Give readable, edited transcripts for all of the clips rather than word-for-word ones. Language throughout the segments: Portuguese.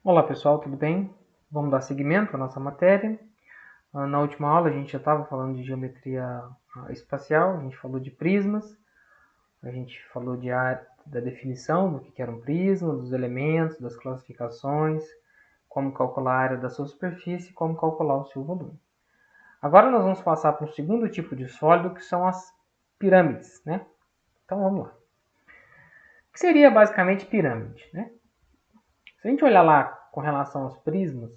Olá pessoal, tudo bem? Vamos dar seguimento à nossa matéria. Na última aula a gente já estava falando de geometria espacial, a gente falou de prismas, a gente falou da definição do que era um prisma, dos elementos, das classificações, como calcular a área da sua superfície e como calcular o seu volume. Agora nós vamos passar para um segundo tipo de sólido, que são as pirâmides, né? Então vamos lá. O que seria basicamente pirâmide, né? Se a gente olhar lá com relação aos prismas,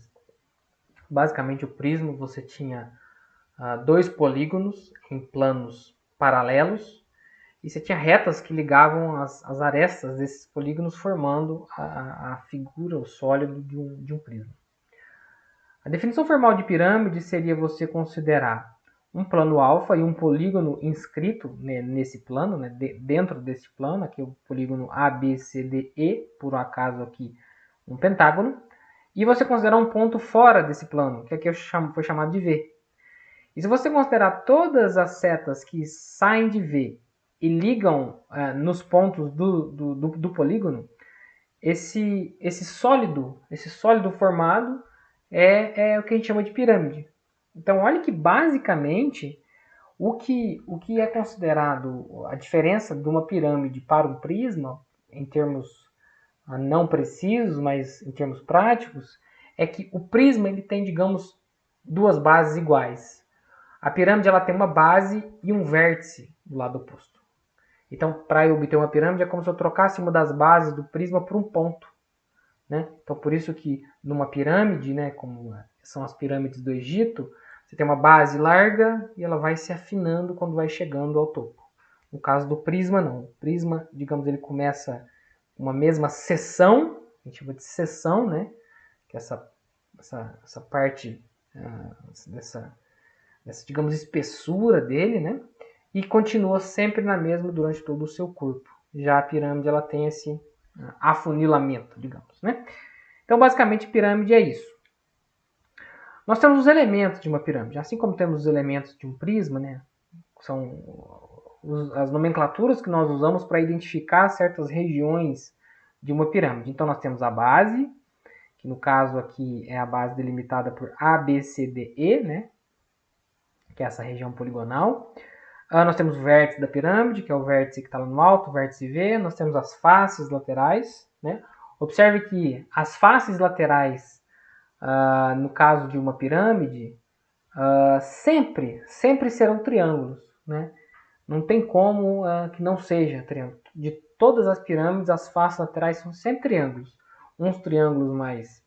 basicamente o prisma você tinha dois polígonos em planos paralelos e você tinha retas que ligavam as arestas desses polígonos formando a figura, o sólido de um prisma. A definição formal de pirâmide seria você considerar um plano alfa e um polígono inscrito nesse plano, né, dentro desse plano, aqui o polígono ABCDE, por um acaso aqui um pentágono, e você considerar um ponto fora desse plano, que aqui foi chamado de V. E se você considerar todas as setas que saem de V e ligam nos pontos do polígono, esse sólido formado é o que a gente chama de pirâmide. Então, olha que basicamente o que é considerado a diferença de uma pirâmide para um prisma, em termos não precisos, mas em termos práticos, é que o prisma ele tem, digamos, duas bases iguais. A pirâmide ela tem uma base e um vértice do lado oposto. Então, para eu obter uma pirâmide, é como se eu trocasse uma das bases do prisma por um ponto. Né? Então, por isso que numa pirâmide, né, como são as pirâmides do Egito, você tem uma base larga e ela vai se afinando quando vai chegando ao topo. No caso do prisma, não. O prisma, digamos, ele começa uma mesma seção, a gente chama de seção, né? Que é essa parte dessa, digamos, espessura dele, né? E continua sempre na mesma durante todo o seu corpo. Já a pirâmide ela tem esse afunilamento, digamos, né? Então, basicamente, pirâmide é isso. Nós temos os elementos de uma pirâmide, assim como temos os elementos de um prisma, né? São as nomenclaturas que nós usamos para identificar certas regiões de uma pirâmide. Então, nós temos a base, que no caso aqui é a base delimitada por ABCDE, né? Que é essa região poligonal. Nós temos o vértice da pirâmide, que é o vértice que está lá no alto, o vértice V. Nós temos as faces laterais, né? Observe que as faces laterais, no caso de uma pirâmide, sempre serão triângulos, né? Não tem como que não seja triângulo. De todas as pirâmides, as faces laterais são sempre triângulos. Uns triângulos mais,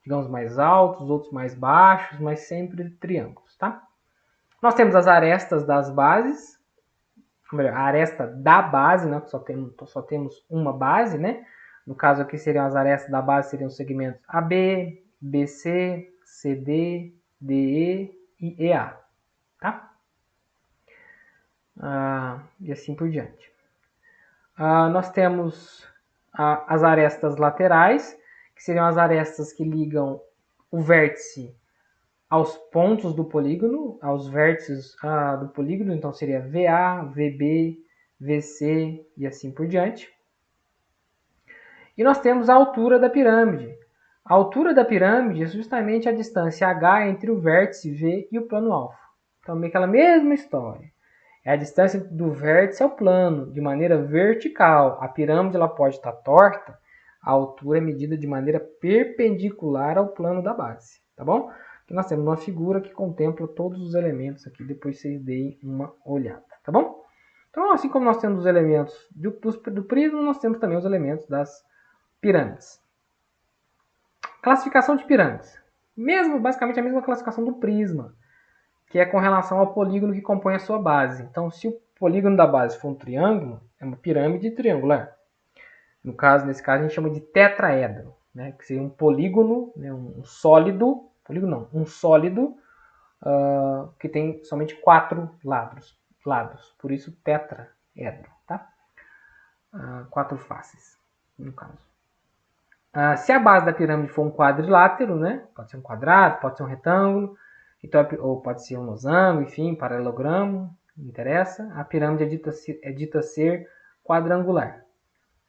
digamos, mais altos, outros mais baixos, mas sempre triângulos, tá? Nós temos as arestas das bases, melhor, a aresta da base, né? Só temos uma base, né? No caso aqui seriam as arestas da base, seriam os segmentos AB, BC, CD, DE e EA, tá? E assim por diante. Nós temos as arestas laterais, que seriam as arestas que ligam o vértice aos pontos do polígono, aos vértices do polígono, então seria VA, VB, VC e assim por diante. E nós temos a altura da pirâmide. A altura da pirâmide é justamente a distância H entre o vértice V e o plano alfa. Então, meio aquela mesma história. É a distância do vértice ao plano, de maneira vertical. A pirâmide ela pode estar torta, a altura é medida de maneira perpendicular ao plano da base, tá bom? Aqui nós temos uma figura que contempla todos os elementos aqui, depois vocês deem uma olhada, tá bom? Então, assim como nós temos os elementos do prisma, nós temos também os elementos das pirâmides. Classificação de pirâmides. Basicamente a mesma classificação do prisma, que é com relação ao polígono que compõe a sua base. Então, se o polígono da base for um triângulo, é uma pirâmide triangular. Nesse caso, a gente chama de tetraedro, né? Que seria um polígono, né? Um sólido, um sólido que tem somente 4 lados. Por isso, tetraedro, tá? 4 faces, no caso. Se a base da pirâmide for um quadrilátero, né? Pode ser um quadrado, pode ser um retângulo, então, ou pode ser um losango, enfim, paralelogramo, não interessa. A pirâmide é dita ser quadrangular.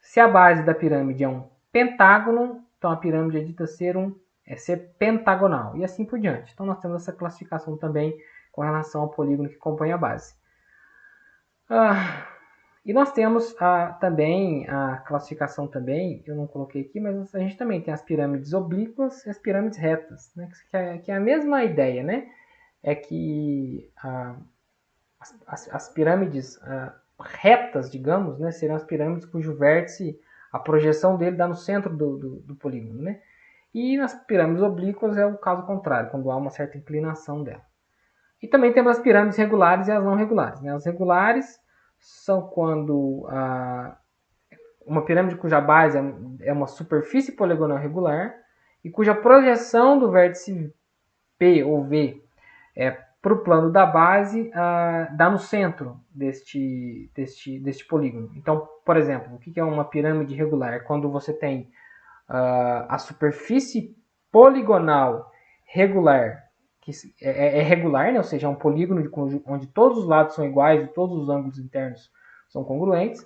Se a base da pirâmide é um pentágono, Então a pirâmide é dita ser pentagonal e assim por diante. Então nós temos essa classificação também com relação ao polígono que compõe a base. E nós temos também a classificação também, eu não coloquei aqui, mas a gente também tem as pirâmides oblíquas e as pirâmides retas, né? Que é a mesma ideia, né? É que as pirâmides retas, digamos, né, serão as pirâmides cujo vértice, a projeção dele dá no centro do polígono, né? E nas pirâmides oblíquas é o caso contrário, quando há uma certa inclinação dela. E também temos as pirâmides regulares e as não regulares, né? As regulares são quando uma pirâmide cuja base é uma superfície poligonal regular e cuja projeção do vértice P ou V para o plano da base dá no centro deste polígono. Então, por exemplo, o que é uma pirâmide regular? É quando você tem a superfície poligonal regular, que é regular, né? Ou seja, é um polígono onde todos os lados são iguais e todos os ângulos internos são congruentes,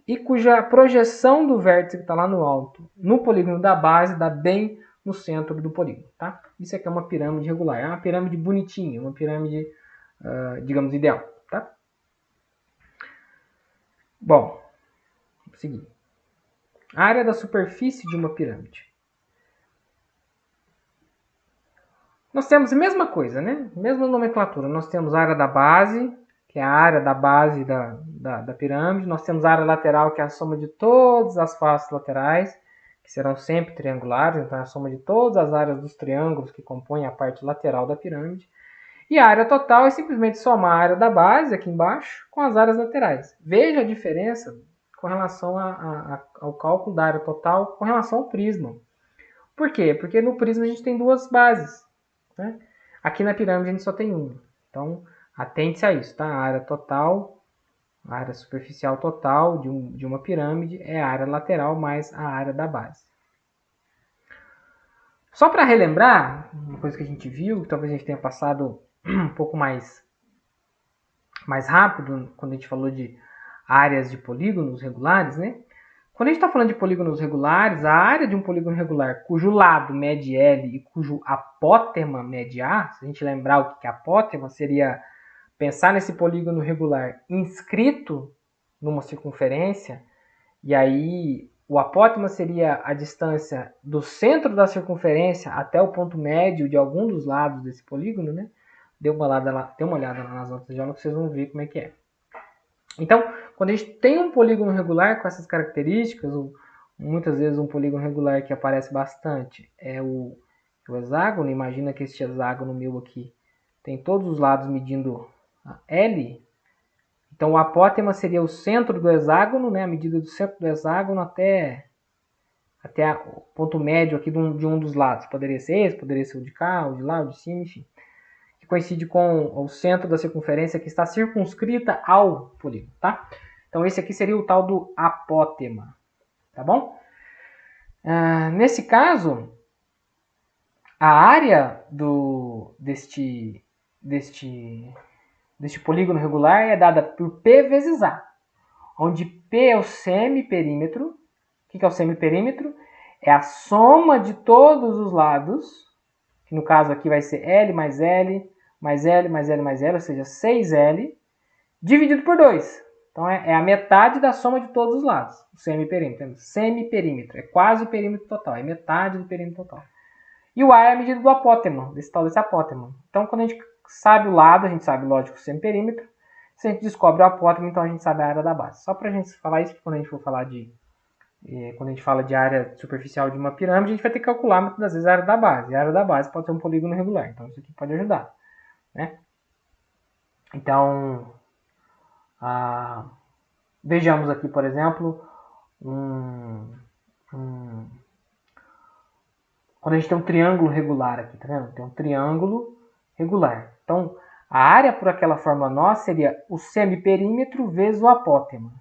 e cuja projeção do vértice que está lá no alto, no polígono da base, dá bem no centro do polígono. Tá? Isso aqui é uma pirâmide regular, é uma pirâmide bonitinha, uma pirâmide, digamos, ideal. Tá? Bom, vamos seguir. A área da superfície de uma pirâmide. Nós temos a mesma coisa, né? Mesma nomenclatura. Nós temos a área da base, que é a área da base da pirâmide. Nós temos a área lateral, que é a soma de todas as faces laterais, que serão sempre triangulares. Então, é a soma de todas as áreas dos triângulos que compõem a parte lateral da pirâmide. E a área total é simplesmente somar a área da base, aqui embaixo, com as áreas laterais. Veja a diferença com relação ao cálculo da área total com relação ao prisma. Por quê? Porque no prisma a gente tem duas bases. Né? Aqui na pirâmide a gente só tem uma. Então, atente-se a isso, tá? A área total, a área superficial total de uma pirâmide é a área lateral mais a área da base. Só para relembrar, uma coisa que a gente viu, que talvez a gente tenha passado um pouco mais rápido quando a gente falou de áreas de polígonos regulares, né? Quando a gente está falando de polígonos regulares, a área de um polígono regular cujo lado mede L e cujo apótema mede A, se a gente lembrar o que é apótema, seria pensar nesse polígono regular inscrito numa circunferência, e aí o apótema seria a distância do centro da circunferência até o ponto médio de algum dos lados desse polígono, né? Dê uma olhada lá nas notas de aula que vocês vão ver como é que é. Então, quando a gente tem um polígono regular com essas características, ou muitas vezes um polígono regular que aparece bastante é o hexágono. Imagina que este hexágono meu aqui tem todos os lados medindo L. Então, o apótema seria o centro do hexágono, né? A medida do centro do hexágono até o ponto médio aqui de um dos lados. Poderia ser esse, poderia ser o de cá, o de lá, o de cima, enfim. Que coincide com o centro da circunferência que está circunscrita ao polígono, tá? Então, esse aqui seria o tal do apótema, tá bom? Nesse caso, a área deste polígono regular é dada por P vezes A, onde P é o semiperímetro. O que é o semiperímetro? É a soma de todos os lados, que no caso aqui vai ser L mais L, mais L, mais L, mais L, ou seja, 6L, dividido por 2. Então, é a metade da soma de todos os lados, o semiperímetro. Semiperímetro, é quase o perímetro total, é metade do perímetro total. E o A é a medida do apótema, desse apótema. Então, quando a gente sabe o lado, a gente sabe, lógico, o semiperímetro. Se a gente descobre o apótema, então a gente sabe a área da base. Só para a gente falar isso, que quando a gente for falar quando a gente fala de área superficial de uma pirâmide, a gente vai ter que calcular muitas das vezes a área da base. E a área da base pode ser um polígono regular, então isso aqui pode ajudar. Né? Então, vejamos aqui, por exemplo, quando a gente tem um triângulo regular aqui, tá vendo? Tem um triângulo regular. Então, a área por aquela forma nó seria o semiperímetro vezes o apótema.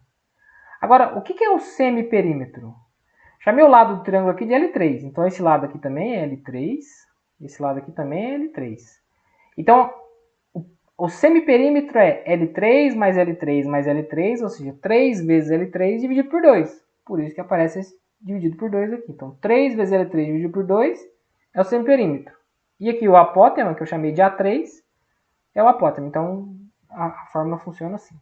Agora, o que é o semiperímetro? Chamei o lado do triângulo aqui de L3. Então, esse lado aqui também é L3. Esse lado aqui também é L3. Então, o semiperímetro é L3 mais L3 mais L3, ou seja, 3 vezes L3 dividido por 2. Por isso que aparece dividido por 2 aqui. Então, 3 vezes L3 dividido por 2 é o semiperímetro. E aqui o apótema, que eu chamei de A3, é o apótema. Então, a fórmula funciona assim.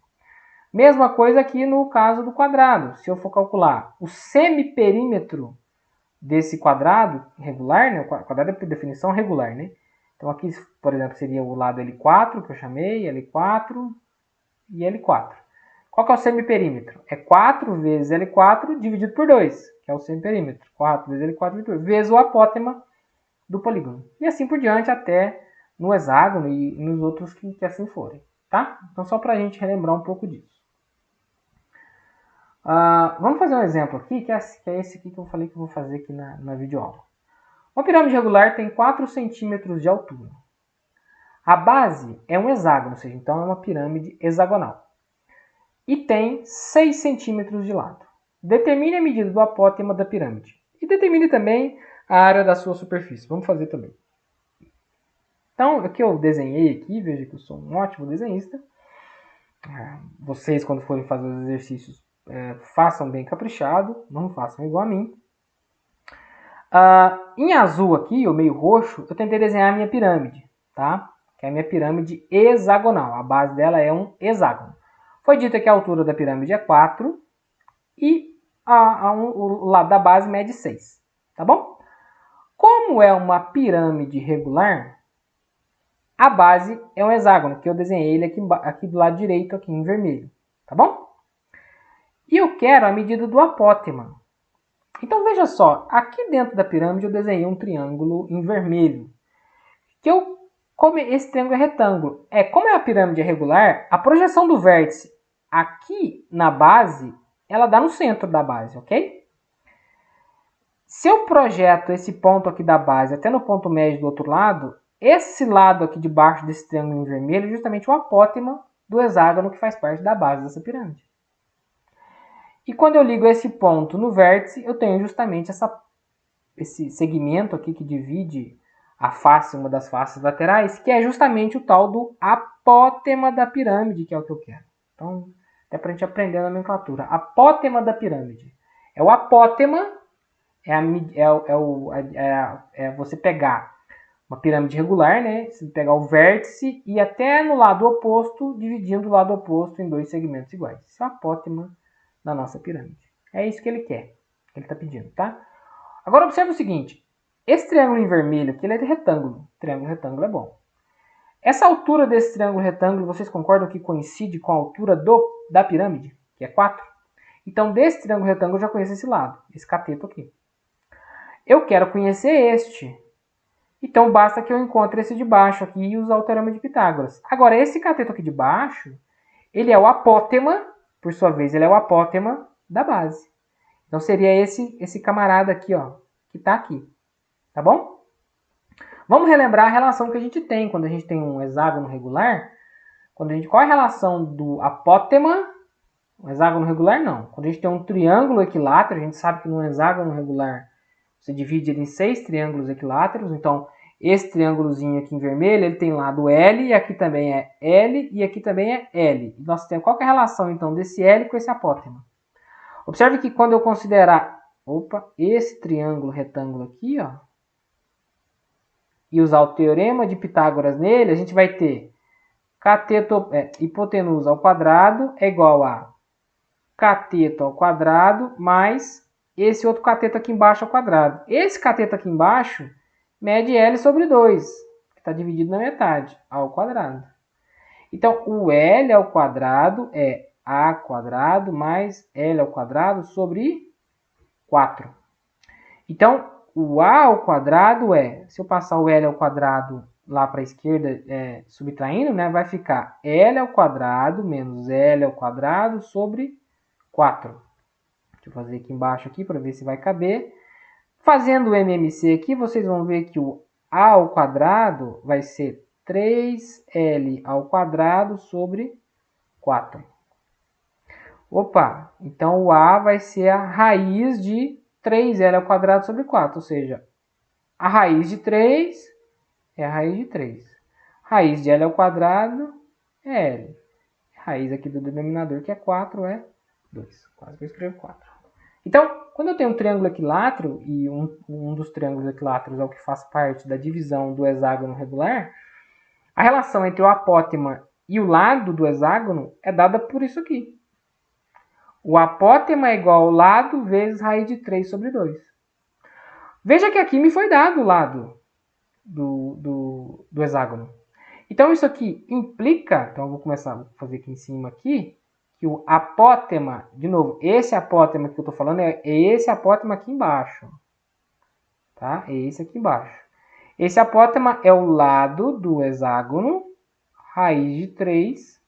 Mesma coisa aqui no caso do quadrado. Se eu for calcular o semiperímetro desse quadrado regular, né? O quadrado é por definição regular, né? Então aqui, por exemplo, seria o lado L4, que eu chamei, L4 e L4. Qual que é o semiperímetro? É 4 vezes L4 dividido por 2, que é o semiperímetro. 4 vezes L4 dividido por 2, vezes o apótema do polígono. E assim por diante até no hexágono e nos outros que assim forem. Tá? Então só para a gente relembrar um pouco disso. Vamos fazer um exemplo aqui, que é esse aqui que eu falei que eu vou fazer aqui na videoaula. Uma pirâmide regular tem 4 centímetros de altura. A base é um hexágono, ou seja, então é uma pirâmide hexagonal. E tem 6 centímetros de lado. Determine a medida do apótema da pirâmide. E determine também a área da sua superfície. Vamos fazer também. Então, aqui eu desenhei aqui, veja que eu sou um ótimo desenhista. Vocês, quando forem fazer os exercícios, façam bem caprichado, não façam igual a mim. Em azul aqui, ou meio roxo, eu tentei desenhar a minha pirâmide, tá? Que é a minha pirâmide hexagonal. A base dela é um hexágono. Foi dito que a altura da pirâmide é 4 e o lado da base mede 6, tá bom? Como é uma pirâmide regular, a base é um hexágono, que eu desenhei ele aqui do lado direito, aqui em vermelho, tá bom? E eu quero a medida do apótema. Então veja só, aqui dentro da pirâmide eu desenhei um triângulo em vermelho. Como esse triângulo é retângulo, como a pirâmide é regular, a projeção do vértice aqui na base, ela dá no centro da base, ok? Se eu projeto esse ponto aqui da base até no ponto médio do outro lado, esse lado aqui de baixo desse triângulo em vermelho é justamente o apótema do hexágono que faz parte da base dessa pirâmide. E quando eu ligo esse ponto no vértice, eu tenho justamente esse segmento aqui que divide a face, uma das faces laterais, que é justamente o tal do apótema da pirâmide, que é o que eu quero. Então, até para a gente aprender a nomenclatura. Apótema da pirâmide. É o apótema, você pegar uma pirâmide regular, né? Você pegar o vértice e até no lado oposto, dividindo o lado oposto em 2 segmentos iguais. Isso é o apótema da nossa pirâmide. É isso que ele quer, que ele está pedindo, tá? Agora observe o seguinte, esse triângulo em vermelho aqui, ele é de retângulo. Triângulo retângulo é bom. Essa altura desse triângulo retângulo, vocês concordam que coincide com a altura da pirâmide, que é 4? Então, desse triângulo retângulo eu já conheço esse lado, esse cateto aqui. Eu quero conhecer este. Então, basta que eu encontre esse de baixo aqui e usar o teorema de Pitágoras. Agora, esse cateto aqui de baixo, ele é o apótema, por sua vez, ele é o apótema da base. Então, seria esse camarada aqui, ó, que está aqui. Tá bom? Vamos relembrar a relação que a gente tem quando a gente tem um hexágono regular. Qual é a relação do apótema? Um hexágono regular, não. Quando a gente tem um triângulo equilátero, a gente sabe que num hexágono regular você divide ele em 6 triângulos equiláteros. Então, esse triângulozinho aqui em vermelho, ele tem lado L, e aqui também é L, e aqui também é L. Nós temos qual que é a relação, então, desse L com esse apótema? Observe que quando eu considerar esse triângulo retângulo aqui, ó, e usar o teorema de Pitágoras nele, a gente vai ter hipotenusa ao quadrado é igual a cateto ao quadrado mais esse outro cateto aqui embaixo ao quadrado. Esse cateto aqui embaixo mede L sobre 2, que está dividido na metade, ao quadrado. Então, o L ao quadrado é A quadrado mais L ao quadrado sobre 4. Então, o A ao quadrado se eu passar o L ao quadrado lá para a esquerda, subtraindo, né, vai ficar L ao quadrado menos L ao quadrado sobre 4. Deixa eu fazer aqui embaixo aqui para ver se vai caber. Fazendo o MMC aqui, vocês vão ver que o A ao quadrado vai ser 3L ao quadrado sobre 4. Então o A vai ser a raiz de 3L ao quadrado sobre 4, ou seja, a raiz de 3 é a raiz de 3. Raiz de L ao quadrado é L. Raiz aqui do denominador, que é 4, é 2. Quase que eu escrevo 4. Então, quando eu tenho um triângulo equilátero, e um dos triângulos equiláteros é o que faz parte da divisão do hexágono regular, a relação entre o apótema e o lado do hexágono é dada por isso aqui. O apótema é igual ao lado vezes raiz de 3 sobre 2. Veja que aqui me foi dado o lado do hexágono. Então, isso aqui implica, então eu vou começar a fazer aqui em cima aqui, que o apótema, de novo, esse apótema que eu estou falando é esse apótema aqui embaixo. Tá? É esse aqui embaixo. Esse apótema é o lado do hexágono, raiz de 3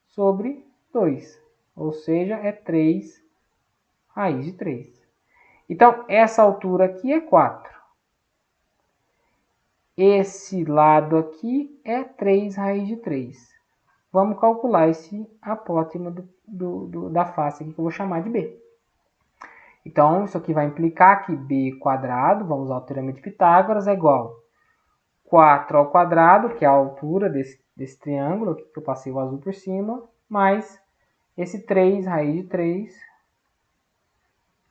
sobre 2. Ou seja, é 3 raiz de 3. Então, essa altura aqui é 4. Esse lado aqui é 3 raiz de 3. Vamos calcular esse apótema da face aqui, que eu vou chamar de B. Então, isso aqui vai implicar que B quadrado, vamos usar o teorema de Pitágoras, é igual a 4 ao quadrado, que é a altura desse triângulo, aqui que eu passei o azul por cima, mais esse 3 raiz de 3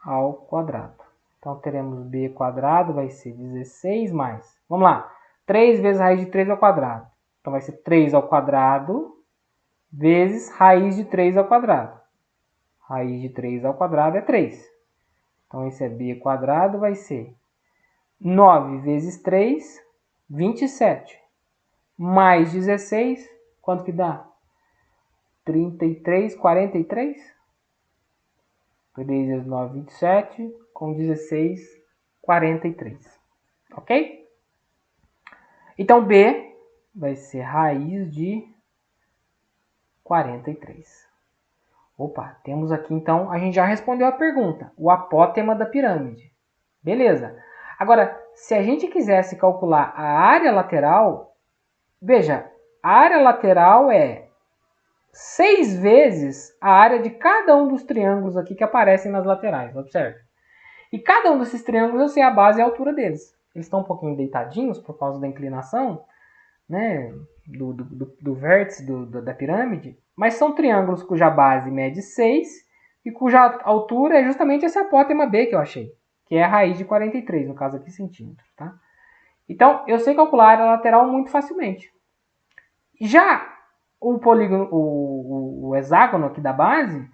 ao quadrado. Então, teremos B quadrado, vai ser 16 mais. Vamos lá. 3 vezes raiz de 3 ao quadrado. Então, vai ser 3 ao quadrado vezes raiz de 3 ao quadrado. Raiz de 3 ao quadrado é 3. Então, esse é B quadrado, vai ser 9 vezes 3, 27. Mais 16, quanto que dá? 33, 43? 3 vezes 9, 27, com 16, 43. Ok? Então, B vai ser raiz de 43. Opa, temos aqui então, a gente já respondeu a pergunta, o apótema da pirâmide. Beleza. Agora, se a gente quisesse calcular a área lateral, veja, a área lateral é 6 vezes a área de cada um dos triângulos aqui que aparecem nas laterais, observe. E cada um desses triângulos eu sei a base e a altura deles. Eles estão um pouquinho deitadinhos por causa da inclinação, né, do vértice da pirâmide, mas são triângulos cuja base mede 6 e cuja altura é justamente esse apótema B que eu achei, que é a raiz de 43, no caso aqui centímetros. Tá? Então, eu sei calcular a área lateral muito facilmente. Já o polígono, o hexágono aqui da base,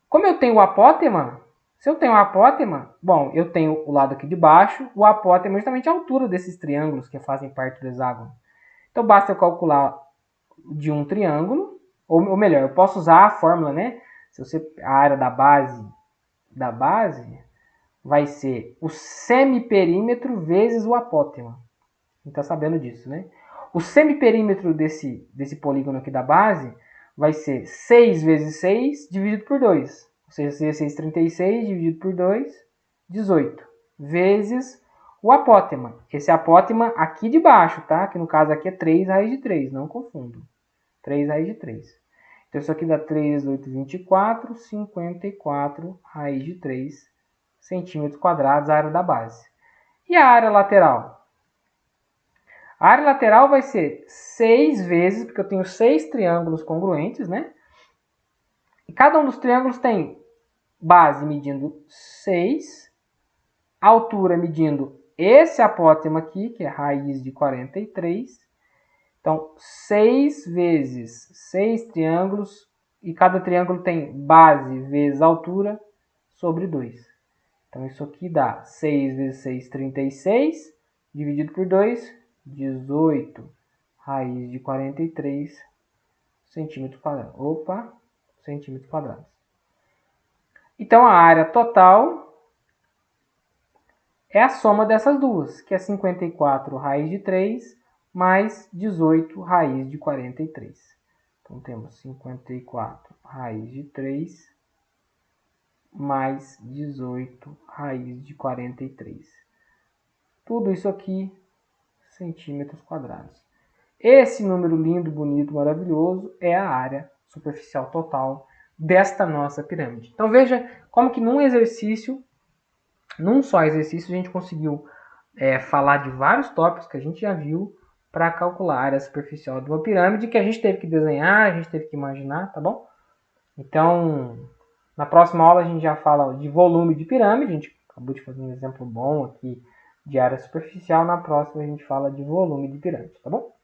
como eu tenho o apótema, se eu tenho o apótema, bom, eu tenho o lado aqui de baixo, o apótema é justamente a altura desses triângulos que fazem parte do hexágono. Então, basta eu calcular de um triângulo, ou melhor, eu posso usar a fórmula, né? Se você, a área da base vai ser o semiperímetro vezes o apótema. A gente está sabendo disso, né? O semiperímetro desse polígono aqui da base vai ser 6 vezes 6 dividido por 2. Ou seja, 16, 36 dividido por 2, 18. Vezes o apótema. Esse apótema aqui de baixo, tá? Que no caso aqui é 3 raiz de 3, não confundo. 3 raiz de 3. Então isso aqui dá 3, 8, 24, 54 raiz de 3 centímetros quadrados, a área da base. E a área lateral? A área lateral vai ser 6 vezes, porque eu tenho 6 triângulos congruentes, né? E cada um dos triângulos tem base medindo 6, altura medindo esse apótema aqui, que é raiz de 43. Então, 6 vezes 6 triângulos, e cada triângulo tem base vezes altura sobre 2. Então, isso aqui dá 6 vezes 6, 36, dividido por 2, 18 raiz de 43 centímetros quadrados. Opa, centímetros quadrados. Então, a área total é a soma dessas duas, que é 54 raiz de 3 mais 18 raiz de 43. Então, temos 54 raiz de 3 mais 18 raiz de 43. Tudo isso aqui, centímetros quadrados. Esse número lindo, bonito, maravilhoso é a área superficial total desta nossa pirâmide. Então veja como que num só exercício, a gente conseguiu falar de vários tópicos que a gente já viu para calcular a área superficial de uma pirâmide que a gente teve que desenhar, a gente teve que imaginar, tá bom? Então, Na próxima aula a gente já fala de volume de pirâmide, a gente acabou de fazer um exemplo bom aqui de área superficial, na próxima a gente fala de volume de pirâmide, tá bom?